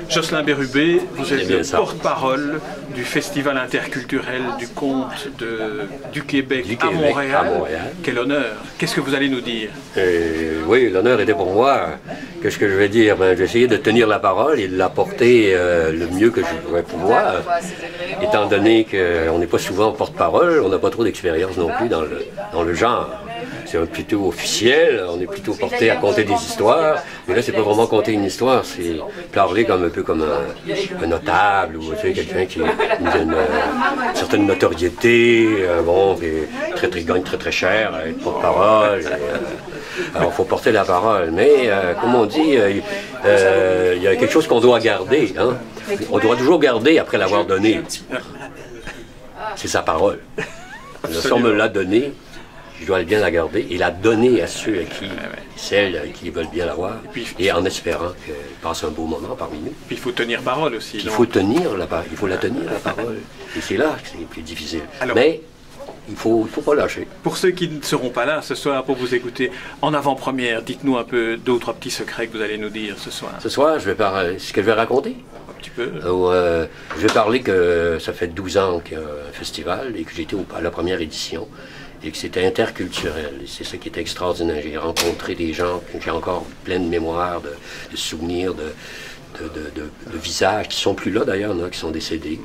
Jocelyn Bérubé, vous êtes le porte-parole du Festival interculturel du conte du Québec, à Montréal. Quel honneur! Qu'est-ce que vous allez nous dire? Oui, l'honneur était pour moi. Qu'est-ce que je vais dire? J'ai essayé de tenir la parole et de l'apporter le mieux que je pouvais pouvoir. Étant donné qu'on n'est pas souvent porte-parole, on n'a pas trop d'expérience non plus dans le genre. C'est plutôt officiel, on est plutôt porté à conter des histoires, mais là c'est pas vraiment conter une histoire, c'est parler un peu comme un notable ou quelqu'un qui a une certaine notoriété, qui gagne très cher, être porte-parole. Alors il faut porter la parole, mais comme on dit, il y a quelque chose qu'on doit garder, hein? On doit toujours garder après l'avoir donné. C'est sa parole. Si on me l'a donné, je dois bien la garder et la donner à ceux celles qui veulent bien l'avoir, et en espérant qu'ils passent un beau moment parmi nous. Puis il faut tenir parole aussi. Il faut la tenir la parole. Et c'est là que c'est plus difficile. Alors, mais il faut pas lâcher. Pour ceux qui ne seront pas là ce soir pour vous écouter, en avant-première, dites-nous un peu 2 ou 3 petits secrets que vous allez nous dire ce soir. Ce soir, je vais parler. Ce que je vais raconter. Un petit peu. Je vais parler que ça fait 12 ans qu'il y a un festival et que j'étais à la première édition. Et que c'était interculturel. C'est ça qui était extraordinaire. J'ai rencontré des gens, j'ai encore plein de mémoires, de souvenirs, de visages qui sont plus là d'ailleurs, qui sont décédés,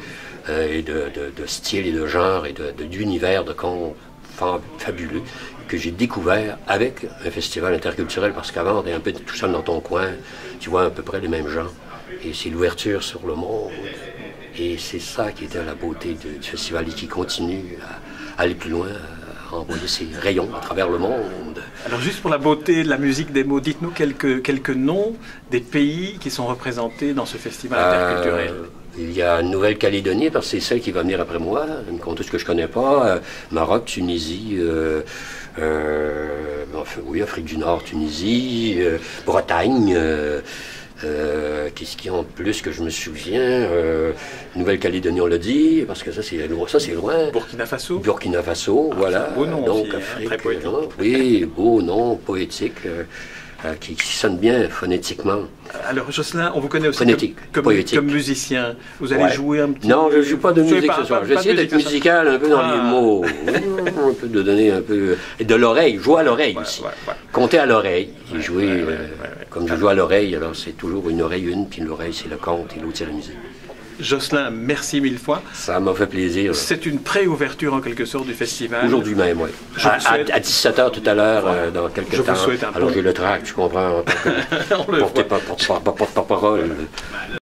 et de styles et de genres et d'univers de contes fabuleux que j'ai découvert avec un festival interculturel, parce qu'avant, tu es un peu tout seul dans ton coin, tu vois à peu près les mêmes gens, et c'est l'ouverture sur le monde. Et c'est ça qui était la beauté du festival et qui continue à aller plus loin, à envoyer ses rayons à travers le monde. Alors juste pour la beauté de la musique des mots, dites-nous quelques noms des pays qui sont représentés dans ce festival interculturel. Il y a Nouvelle-Calédonie, parce que c'est celle qui va venir après moi, une conteuse que je ne connais pas, Maroc, Tunisie, Afrique du Nord, Tunisie, Bretagne, qu'est-ce qu'il y a en plus que je me souviens? Nouvelle-Calédonie, on l'a dit, parce que ça c'est loin. Burkina Faso. Burkina Faso, voilà. Beau nom donc aussi, Afrique, très poétique. Oui, beau nom, poétique, qui sonne bien phonétiquement. Alors Jocelyn, on vous connaît aussi comme musicien. Vous allez jouer un petit... Non, je ne joue pas de musique ce soir. J'essaie d'être musical un peu dans les mots. Un peu de donner un peu... Et de l'oreille, jouer à l'oreille aussi. Compter à l'oreille. Et jouer comme je joue à l'oreille, alors c'est toujours une oreille puis l'oreille c'est le conte et l'autre c'est la musique. Jocelyn, merci 1000 fois. Ça m'a fait plaisir. C'est une pré-ouverture en quelque sorte du festival. Aujourd'hui même, oui. À 17h tout à l'heure, dans quelques temps. Alors j'ai le tract, tu comprends, en tant que porte-parole.